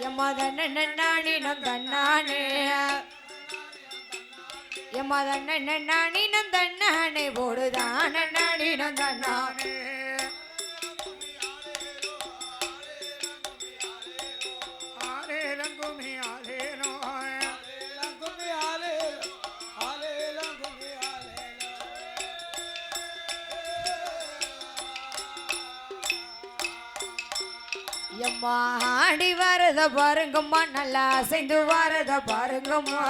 எம்மா தன்னானினம் தன்னானே எம்மா தன்னானினம் தன்னானே போடுதான் நானினம் தன்னானே எம்மா ஆடி வரத பாருங்கம்மா நல்லா அசைந்து வரத பாருங்கம்மா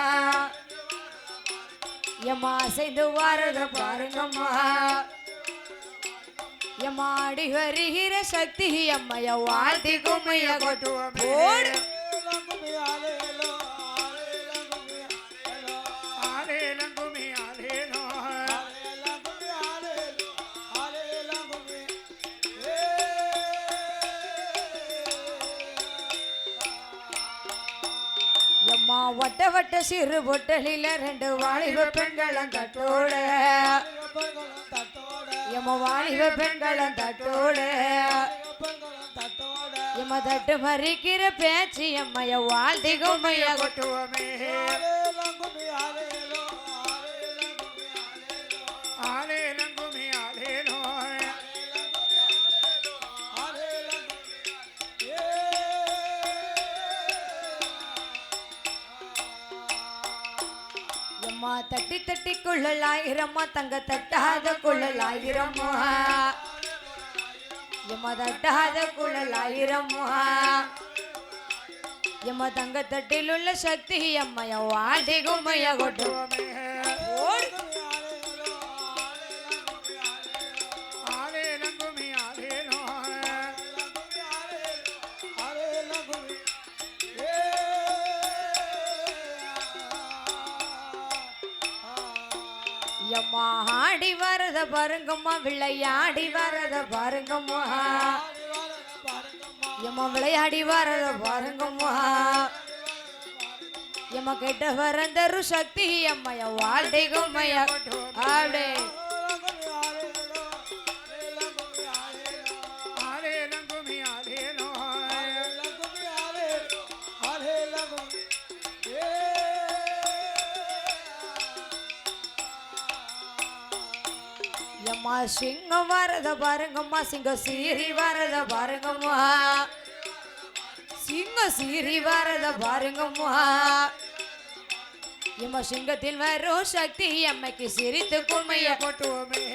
எம்மா அசைந்து வரத பாருங்கம்மா எம்மா ஆடி வருகிற சக்தி அம்மைய வாழ்த்தி கும்மைய கொட்டுவோம் எம்மா வட்ட வட்ட சிறு பொட்டலில ரெண்டு வாலிப பெண்களும் தட்டோட எம்மா வாலிப பெண்களும் தட்டோட எம்மா தட்டு மறிக்கிற பேச்சு எம்மைய வாழ்த்தி கும்மைய கொட்டுவோமே எம்மா தட்டி தட்டி குள்ளலாயிரம்மா தங்க தட்டாத குள்ளலாயிரம்மா எம்மா தட்டாத குள்ளலாயிரம்மா எம்மா தங்க தட்டில் உள்ள சக்தி அம்மைய வாழ்த்தி கும்மைய கொட்டுவோமே எம்மா ஆடி வரத பாருங்கம்மா விளையாடி வரத பாருங்கம்மா எம்மா விளையாடி வரத பாருங்கம்மா எம்மா கெட்ட வரந்தரு சக்தி அம்மைய வாழ்த்தி கும்மைய ஆடே எம்மா சிங்கம் வரத பாருங்கம்மா சிங்க சீரி வரத பாருங்கம்மா சிங்க சீரி வரத பாருங்கம்மா எம்மா சிங்கத்தில் வரும் சக்தி அம்மைக்கு சிரித்து கும்மைய கொட்டுவோமே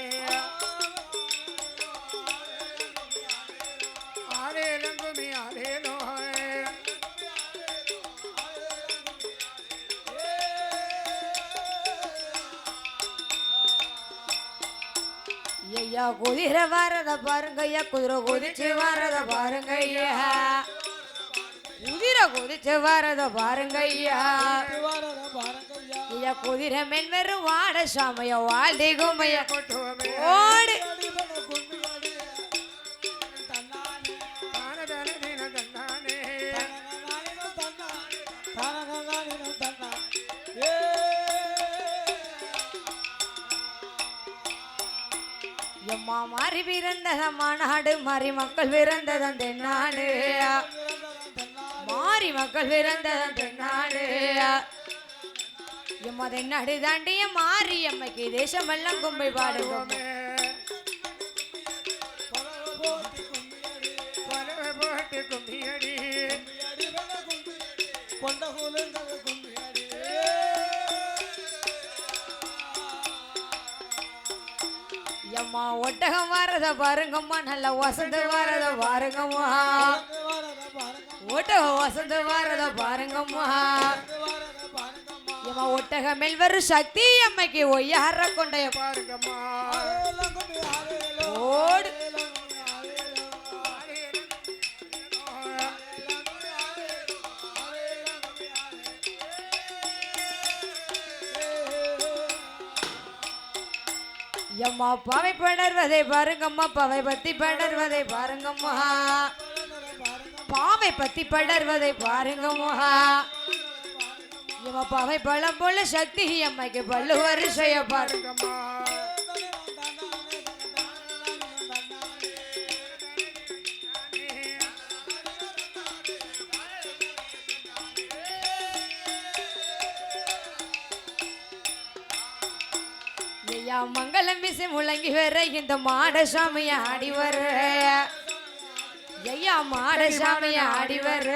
ஐயா குதிரை வரத பாருங்க ஐயா குதிரை குதிச்சு வரத பாருங்க ஐயா குதிரை குதிச்சு வரத பாருங்க ஐயா ஐயா குதிரை மென் வெறும் வாட சாமைய வாழ்த்தி கும்மைய கொட்டுவோமே ஓடு எம்மா மாறி பிறந்ததம்மா நாடு மாறி மக்கள் பிறந்ததன் தென்னாடு மாறி மக்கள் பிறந்ததன் தென்னாடு எம்மா தென்னாடு தாண்டிய மாறி அம்மைக்கு தேசமெல்லாம் கும்பை பாடுவோமே எம்மா ஒட்டகம் வரத பாருங்கம்மா நல்ல வசந்த வரத பாருங்கம்மா ஒட்டகம் வசந்த வரத பாருங்கம்மா எம்மா ஒட்டகம் மேல் வரும் சக்தி அம்மைக்கு ஒய்யார கொண்டைய பாருங்கம்மா ஓடு எம்மா பாவை படர்வதை பாருங்கம்மா பாவை பத்தி படர்வதை பாருங்கம்மா பாவை பத்தி படர்வதை பாருங்கம்மா எம்மா பாவை பழம் போல சக்தி அம்மைக்கு பல்லு வரிசைய பாருங்கம்மா ஐயா மங்களம் மிசி முழங்கி வர இந்த மாட சாமிய ஆடி வர ஐயா மாட சாமிய ஆடி வர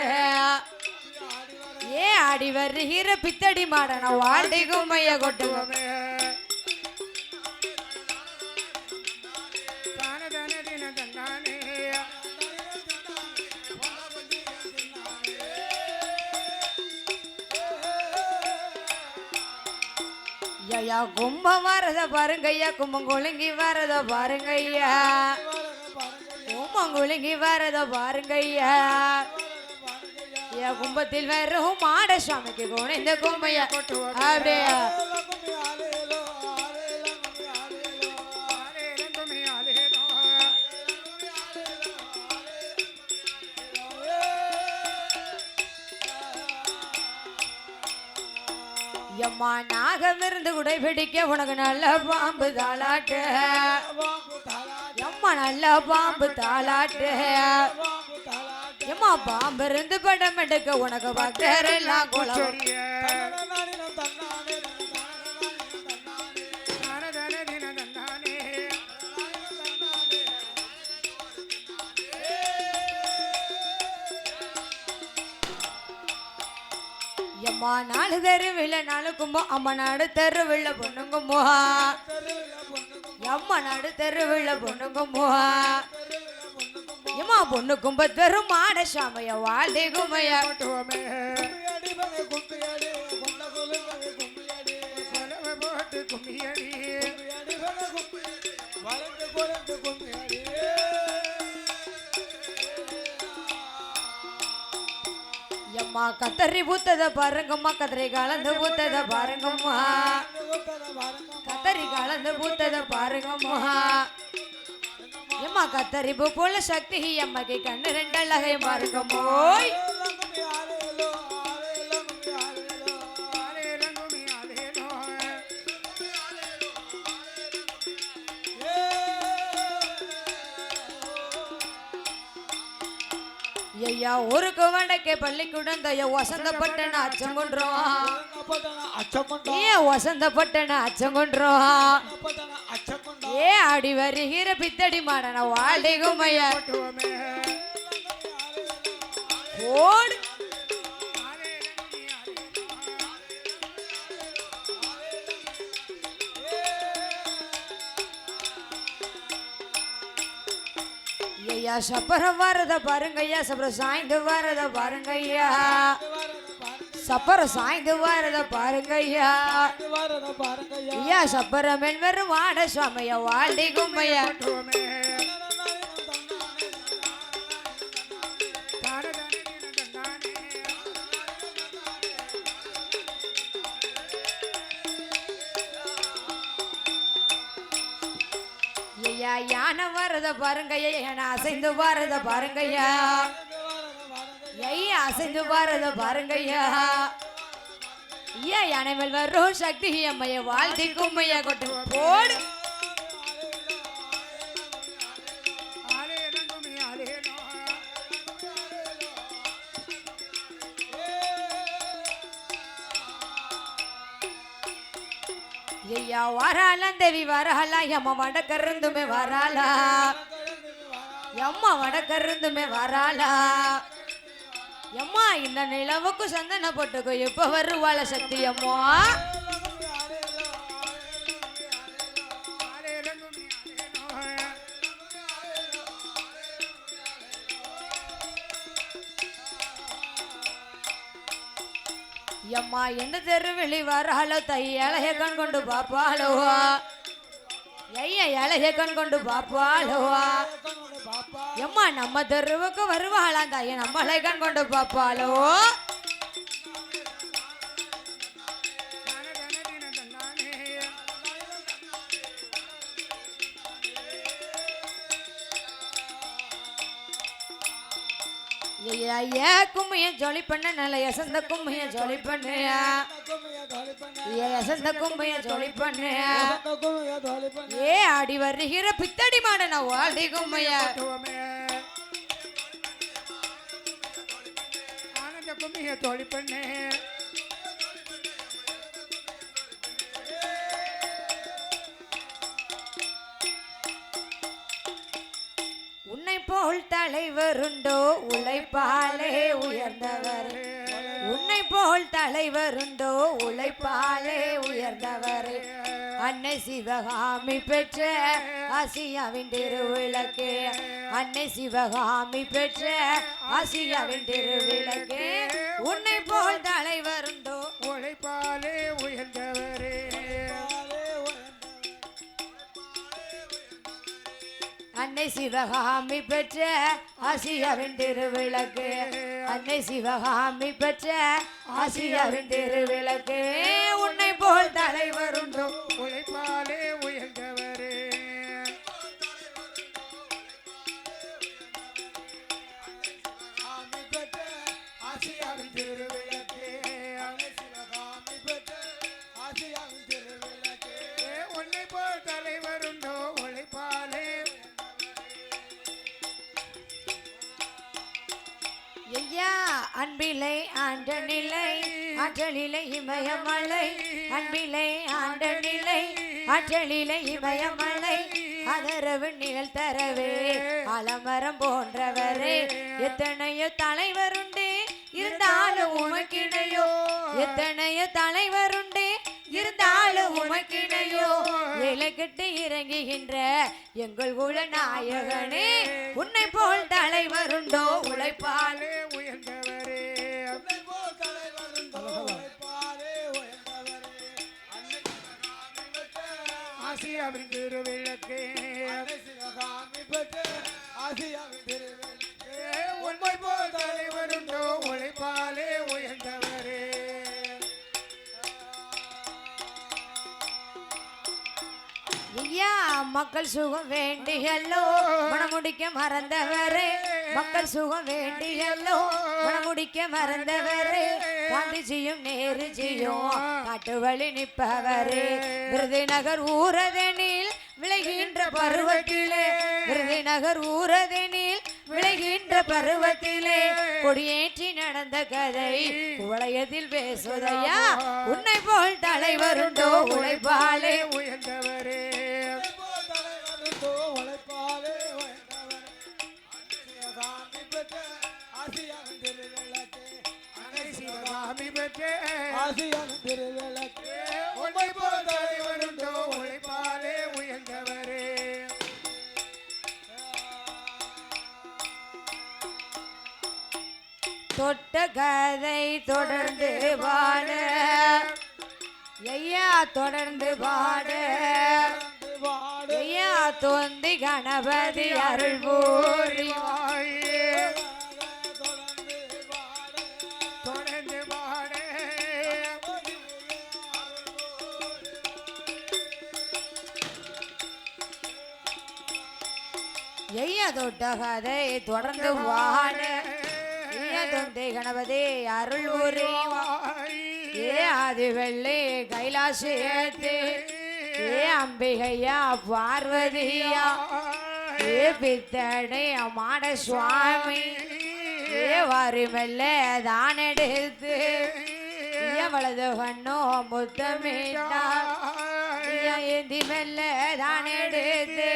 ஏ ஆடி வருகிற பித்தடி மாடன வாழ்டி கும்மைய கொட்டுவோமே ஐயா கும்பம் வரத பாருங்கய்யா கும்பங்குலுங்கி வரத பாருங்கய்யா கும்பங்குலுங்கி வரத பாருங்கய்யா கும்பத்தில் வரும் மாட சாமிக்கு குணைந்த கும்மையா அப்படியே எம்மா நாகம் இருந்து குடை பிடிக்க உனக்கு நல்ல பாம்பு தாளாட்டு எம்மா நல்ல பாம்பு தாளாட்டு எம்மா பாம்பு இருந்து படம் எடுக்க உனக்கு பக்தரெல்லாம் குளம் எம்மா நாலு தெருவில் நாலு கும்பம் அம்மா நாடு தெருவில் பொண்ணுங்கும்போ எம்மா நாடு தெருவில் பொண்ணுங்கும்போ எம்மா பொண்ணு கும்பத்தரும் மாட சாமைய வாழ்தி கும்மைய எம்மா கத்தரி பூத்தத பாருங்கம்மா கத்தரி கலந்து பூத்தத பாருங்கம்மா கத்தரி கலந்து பூத்தத பாருங்கம்மா எம்மா கத்தரி பூ போல சக்தி எம்மாக்கு கண்ணு ரெண்டழகை பாருங்கம்மோய் ஐயா ஊருக்கு வடக்கே பள்ளிக்கூடம் தைய வசந்தப்பட்டன அச்சங்கொன்றோம் ஏ வசந்தப்பட்டன அச்சங்கொன்றோம் ஏ அடி வருகிற பித்தடி மாடன வாழ்டி கும்மையா ஓடு ஐயா சப்பரம் வரத பாருங்கய்யா சப்பரம் சாய்ந்து வரத பாருங்கய்யா சப்பரம் சாய்ந்து வரத பாருங்கய்யா ஐயா சப்பரம் வெறும் வாட சுவாமையா வாழ்டி கும்மையா ஐயா யானை வரத பாருங்கய்யா யானை அசைந்து வரத பாருங்கய்யா ஐயா அசைந்து வரத பாருங்கய்யா ஐயா யானை மேல் வரும் சக்தி அம்மைய வாழ்த்தி கும்மையா கொட்டு போடு ஐயா வராலாம் தேவி வரலா எம்மா வடக்கருந்துமே வராலா எம்மா வடக்கருந்துமே வராலா எம்மா இந்த நிலவுக்கு சந்தன போட்டுக்கோ இப்ப வருவாள சக்தி அம்மா எம்மா எந்த தெருவெளி வராலோ தையலைய கண் கொண்டு பாப்பாளோ ஐயா இலைய கண் கொண்டு பாப்பாளோ எம்மா நம்ம தெருவுக்கு வருவாளாம் தாய நம்மளை கண் கொண்டு பாப்பாளோ ஐயா கும்மைய ஜோலி பண்ண நல்ல யசந்த கும்மைய ஜோலி பண்ணு யசந்த கும்மைய ஜோலி பண்ணு ஏ ஆடி வருகிற பித்தடி மாடன வாடி கும்மைய ஆனந்த கும்மைய ஜோலி பண்ணு போல் தலைவருண்டோ உழைப்பாலே உயர்ந்தவர் உன்னை போல் தலைவருண்டோ உழைப்பாலே உயர்ந்தவர் அன்னை சிவகாமி பெற்ற ஆசியாவின் திருவிளக்கே அன்னை சிவகாமி பெற்ற ஆசியாவின் திருவிளக்கே உன்னை போல் தலைவருண்டோ உழைப்பாலே உயர்ந்தவரே அன்னை சிவகாமி பெற்ற ஆசியாவின் திருவிளக்கு அன்னை சிவகாமி பெற்ற ஆசியாவின் திருவிளக்கு உன்னை போல் தலைவருண்டோ உழைப்பாலே உயர்ந்தவரே ஆசியாவின் திருவிளக்கே அன்னை சிவகாமி பெற்ற ஆசியாவின் திருவிளக்கே உன்னை போல் தலைவருண்டோ உழைப்பாலே ஐயா அன்பிலை ஆண்ட நிலை ஆற்றலிலை இமயமலை அன்பிலை ஆண்ட நிலை ஆற்றலிலை இமயமலை அதரவு நிழல் தரவே அலமரம் போன்றவரே எத்தனையோ தலைவருண்டே இருந்தாலும் உமக்கிடையோ எத்தனையோ தலைவருண்டே இருந்தாலும் உமக்கிடையோ இலக்கிட்டு இறங்குகின்ற எங்கள் குல நாயகனே உன்னை போல் தலைவருண்டோ உழைப்பாலே உயர்ந்தவரே ஆசியாவின் திருவிளக்கே உண்மை போல் தலைவருண்டோ உழைப்பாலே உயர்ந்தவரே ஐயா மக்கள் சுகம் வேண்டியல்லோ மனமுடிக்க மறந்தவரே மக்கள் சுகம் வேண்டியல்லோ மனமுடிக்க மறந்தவரே காந்திஜியும் நேருஜியும் காட்டு வழி நிற்பவரே விருதுநகர் ஊரதெனில் விளைகின்ற பருவத்திலே விருதுநகர் ஊரதெனில் விளைகின்ற பருவத்திலே கொடியேற்றி நடந்த கதை உலகத்தில் பேசுவதையா உன்னை போல் தலைவருண்டோ உழைப்பாலே உயர்ந்தவரே உன்னை போல் தலைவருண்டோ உழைப்பாலே உயர்ந்தவரே தொட்ட கதை தொடர்ந்து பாட ஐயா தொடர்ந்து பாட ஐயா தொந்தி கணபதி அருள் பூரிவாய் தொடர்ந்து பாட ஐயா தொட்ட கதை தொடர்ந்து பாட தொந்தி கணபதி அருள் பூரிவாய் ஏ ஆதி வெள்ளி கைலாசேத்து ஏ அம்பிகையா பார்வதியா ஏ பித்தடை மாட சுவாமி ஏ வாரி மெல்ல தான் எடுத்து வலது கண்ணோ முத்தமிட்டா ஏந்தி மெல்ல தான் எடுத்து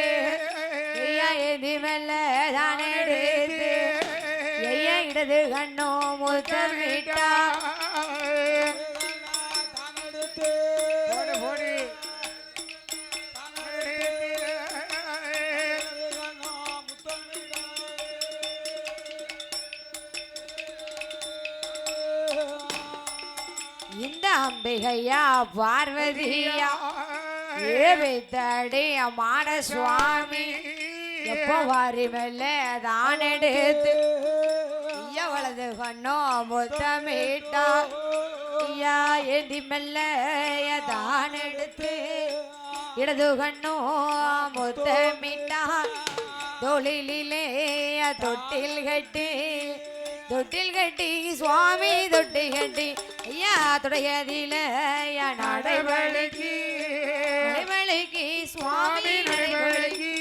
ஏந்தி மெல்ல தான் எடுத்து இடது கண்ணோ முத்தமிட்டா இந்த அம்பிகையா பார்வதியா ஏவித்தடி மாட சுவாமி எப்போ வாரி மெல்ல தான் எடுத்து வலது கண்ணோ முத்தமிட்டா ஐயா ஏந்தி மெல்ல தான் எடுத்து இடது கண்ணோ முத்தமிட்டா தொழிலே தொட்டில் கட்டி சுவாமி தொட்டி கட்டி ஐயா துடையதில நடைவழிக்கு சுவாமி நடைவழிக்கு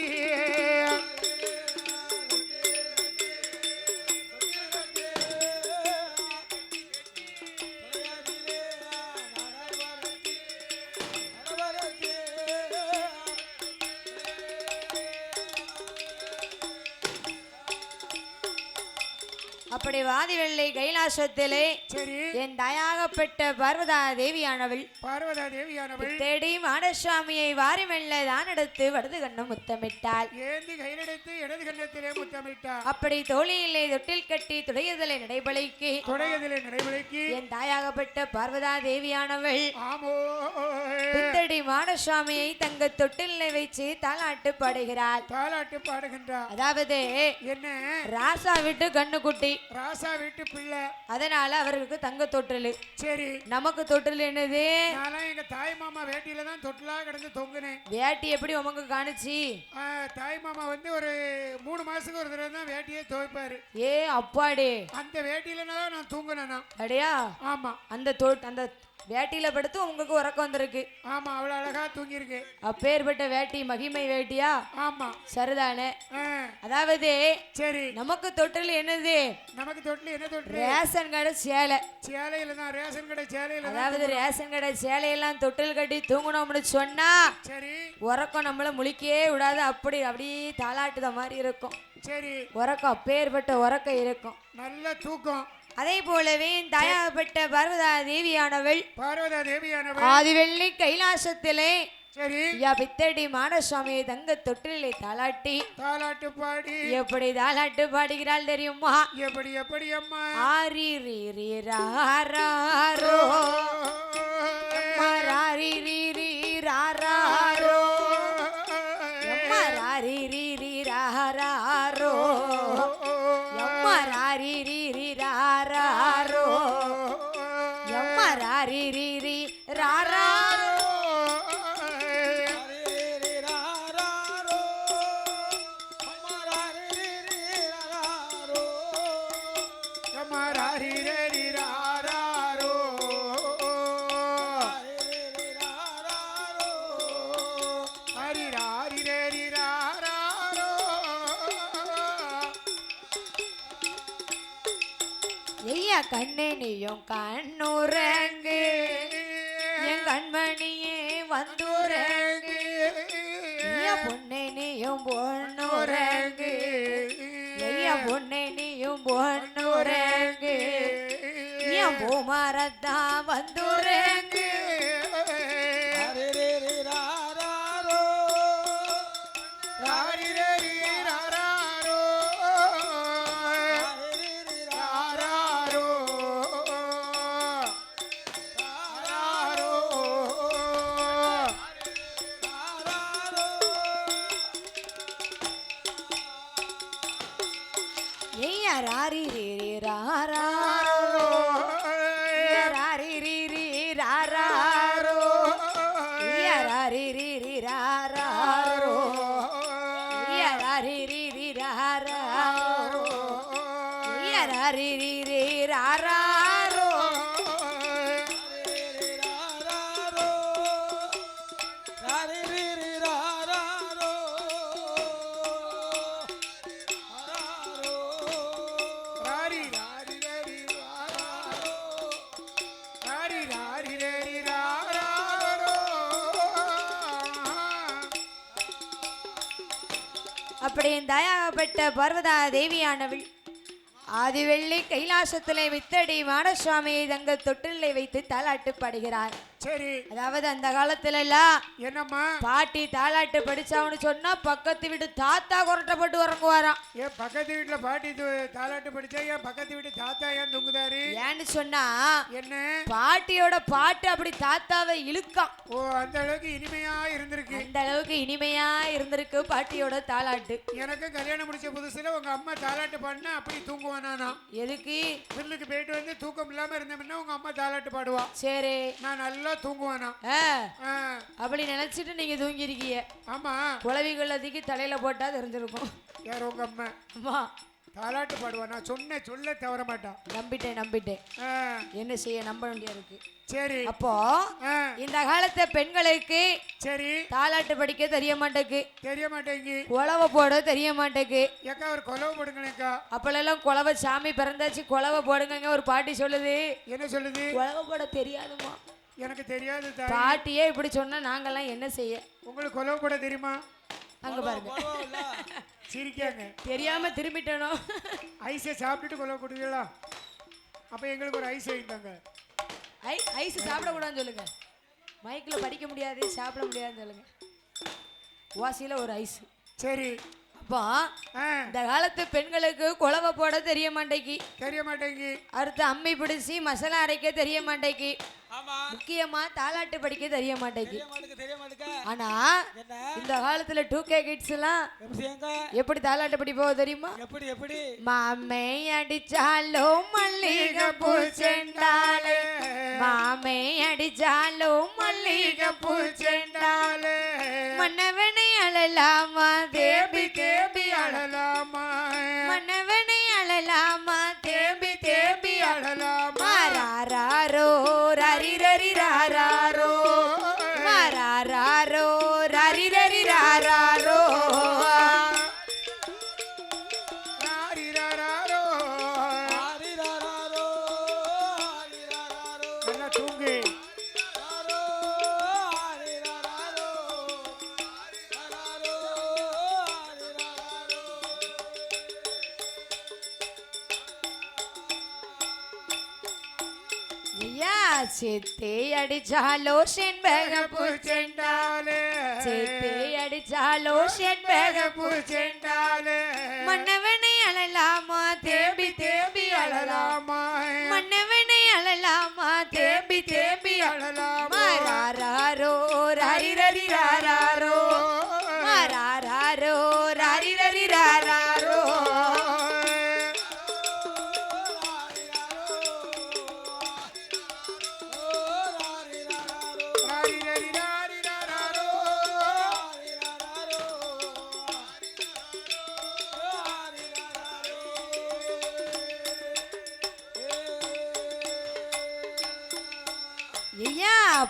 அப்படி வாதிவெள்ளி கைலாசத்திலே சரி என் தாயாகப்பட்ட பார்வதா தேவியானவள் பார்வதா தேவியானவள் தேடி மாடசுவாமியை வாரி மெல்ல தான் எடுத்து வடது கண்ணு முத்தமிட்டாள். ஏந்தி கையிலெடுத்து இடது கண்ணத்திலே முத்தமிட்டார். அப்படி தோழியிலே தொட்டில் கட்டி துடையதலை நடைபலைக்கு தொடையதிலே நடைமுறைக்கு என் தாயாகப்பட்ட பார்வதா தேவியானவள் ஆமோ புத்தடி மாடசுவாமியை தங்க தொட்டிலை வச்சு தாலாட்டு பாடுகிறாள். தாலாட்டு பாடுகின்றார். அதாவது என்ன ராசா விட்டு கண்ணுக்குட்டி, ராசா வீட்டு பிள்ளை, அதனால அவருக்கு தங்க தொட்டில். சரி நமக்கு தொட்டில் என்னது? நான்லாம் எங்க தாய் மாமா வேட்டியில தான் தொட்டிலா கிடந்து தொங்குனேன். வேட்டி எப்படி உமக்கு காணுச்சு? தாய் மாமா வந்து ஒரு 3 மாசத்துக்கு ஒரு தடவை தான் வேட்டியே துவைப்பாரு. ஏ அப்பாடி, அந்த வேட்டியில தான் நான் தூங்குனேனா. அடையா ஆமா அந்த வேட்டியில படுத்து உங்களுக்கு உறக்கம் வந்திருக்கு. ஆமா அவ்வளவு அழகா தூங்கி இருக்கு. அப்பேற்பட்ட வேட்டி மகிமை வேட்டியா? ஆமா சரிதானே. ஆ, அதாவது சரி நமக்கு தொட்டில் என்னது? நமக்கு தொட்டில் என்ன தொட்டில்? ரேஷன் கடை சேலை. சேலையில தான் ரேஷன் கடை சேலையில தான். அதாவது ரேஷன் கடை சேலையெல்லாம் தொட்டில் கட்டி தூங்கணும்னு சொன்னா சரி உறக்கம் நம்மள முழிக்கவே விடாது. அப்படியே தாளாட்டுத மாதிரி இருக்கும். சரி உறக்கம் அப்பேற்பட்ட உறக்கம் இருக்கும். நல்ல தூக்கம். அதே போலவே தயாப்பட்ட பார்வதா தேவியானவள் பார்வதா தேவியானவள் ஆதிவெள்ளி கைலாசத்திலே சரி ஐயா பித்தடி மாடசுவாமியை தங்க தொட்டிலை தாளாட்டி தாலாட்டு பாடி எப்படி தாளாட்டு பாடுகிறாள் தெரியுமா? எப்படி எப்படி அம்மா ஆரி ரீ ரீ ராரோ ராரி ரீ ரீ ராரோ எம்மா ராரி ரீ ரீ ராரோ எம்மா ராரி ரீ ரீ ராரோ எம்மா ராரி ரீ ரீ ராரோ ஐயா கண்ணே நீயும் கண்ணுறங்கு என் கண்மணியே வந்துறங்கு ஐயா பொண்ணே நீயும் பொண்ணுறங்கு ஐயா பொண்ணே நீயும் பொண்ணுறங்கு என் பூமரத்தா வந்துறங்கு ஐயா ராரி ரீ ரீ ராரோ ராரி ரீ ரீ ராரோ ஐயா ராரி ரீ ரீ ராரோ ஐயா ராரி ரீ ரீ ராரோ ஐயா ராரி ரீ ரீ ராரோ அப்படி தயாகப்பட்ட பார்வதா தேவியானவள் ஆதிவெள்ளி கைலாசத்திலே வித்தடி மாடசுவாமியை தங்க தொட்டிலை வைத்து தாலாட்டு பாடுகிறார். சரி அதாவது அந்த காலத்துல எல்லாம் என்னம்மா பாட்டி தாலாட்டு படிச்சாவன்னு சொன்னா பக்கத்து வீட்டு தாத்தா கொரட்டப்பட்டு உறங்குவாராம். ஏன் பக்கத்து வீட்டுல பாட்டி தாலாட்டு படிச்சா ஏன் பக்கத்து வீட்டு தாத்தா ஏன் தூங்குதாரு? ஏன்னு சொன்னா என்ன பாட்டியோட பாட்டு அப்படி தாத்தாவை இழுக்காம். ஓ அந்த அளவுக்கு இனிமையா இருந்திருக்கு. அந்த அளவுக்கு இனிமையா இருந்திருக்கு பாட்டியோட தாலாட்டு. எனக்கு கல்யாணம் முடிச்ச புதுசுல உங்க அம்மா தாலாட்டு பாடினா அப்படி தூங்குவானா? எதுக்கு? மில்லுக்கு போயிட்டு வந்து தூக்கம் இல்லாம இருந்தோம்னா உங்க அம்மா தாலாட்டு பாடுவா. சரி நான் நல்லா தூங்குவானா? அப்படி நினைச்சிட்டு நீங்க தூங்கி இருக்கீங்க. ஆமா குளவிகள் அதிக்கு தலையில போட்டா தெரிஞ்சிருக்கும். யார் உங்க அம்மா? அம்மா தாலாட்டு பாடுவா. நான் சொன்ன சொல்ல தவற மாட்டான். நம்பிட்டேன். என்ன செய்ய நம்ப வேண்டியா இருக்கு. சரி அப்போ இந்த காலத்து பெண்களுக்கு சரி தாலாட்டு படிக்க தெரிய மாட்டேங்கு குலவை போட தெரிய மாட்டேங்கு. ஏக்கா ஒரு குலவை போடுங்களேக்கா. அப்பெல்லாம் குலவை சாமி பிறந்தாச்சு குலவை போடுங்க ஒரு பாட்டி சொல்லுது. என்ன சொல்லுது? குலவை போட தெரியாதுமா. எனக்கு தெரியாது பாட்டியே இப்படி சொன்னா நாங்கெல்லாம் என்ன செய்ய? உங்களுக்கு குலவை போட தெரியுமா? அங்க பாருங்க சிரிக்காங்க. தெரியாம திரும்பிட்டனோ. ஐஸை சாப்பிட்டுட்டு கொள்ள கொடுக்கலாம். அப்ப எங்களுக்கு ஒரு ஐஸ் வைத்தாங்க. ஐஸ் சாப்பிடக்கூடாதுன்னு சொல்லுங்க. மைக்கில் படிக்க முடியாது, சாப்பிட முடியாதுன்னு சொல்லுங்க. வாசியில ஒரு ஐஸ். சரி. அப்போ இந்த காலத்து பெண்களுக்கு குழவை போட தெரிய மாட்டேங்கி, அடுத்து அம்மி பிடிச்சி மசாலா அரைக்க தெரிய மாட்டேங்கி, முக்கியமா தாலாட்டு படிக்க தெரிய மாட்டேங்கி. ஆனா இந்த காலத்துல 2K கிட்ஸ் எல்லாம் எப்படி தாலாட்டு படிப்போம் தெரியுமா? மாமே அடிச்சாலோ மல்லிகை பூ செண்டாலே, மாமே அடிச்சாலோ மல்லிகை பூ செண்டாலே, மன்னவனை அழலாமா தேம்பி தேம்பி அழலாமா, மன்னவனை அழலாமா தேம்பி தேம்பி அழலாமா, ராரோ ரரி ரரி ராரோ, ராரோ ரரி ரரி ராரோ, தூங்கு. சேத்தே அடிச்சாலோ செண்பக பூ செண்டாலே, சேத்தே அடிச்சாலோ செண்பக பூ செண்டாலே, மன்னவனை அழலாமா தேம்பி தேம்பி அழலாமா, மன்னவனை அழலாமா தேம்பி தேம்பி அழலாமா, ராரோ ரரி ரரி ராரோ, ராரோ ரரி ரரி ராரோ,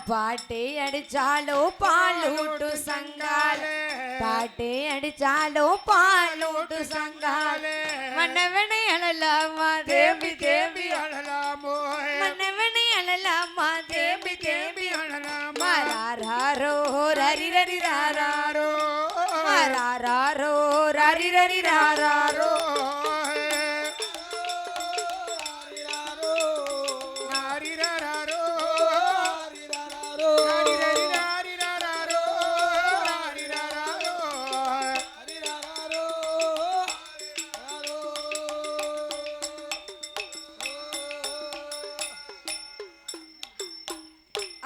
பாட்டே அடிச்சாலோ பாலூட்டு சங்காலே, பாட்டே அடிச்சாலோ பாலூட்டு சங்காலே, மன்னவனை அழலாமா தேம்பி தேம்பி அழலாமோ, மன்னவனை அழலாமா தேம்பி தேம்பி அழலாமா, ராரோ ரரி ரரி ராரோ, ராரோ ரரி ரரி ராரோ,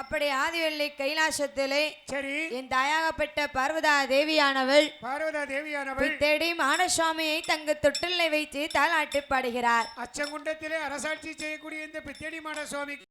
அப்படி ஆதிவெள்ளி கைலாசத்திலே சரி என் தாயாகப்பட்ட பார்வதா தேவியானவள் தேடி மானசுவாமியை தங்க தொட்டிலை வைத்து தாலாட்டு பாடுகிறார். அச்சங்குண்டத்திலே அரசாட்சி செய்யக்கூடிய இந்த பித்தேடி மானசுவாமிக்கு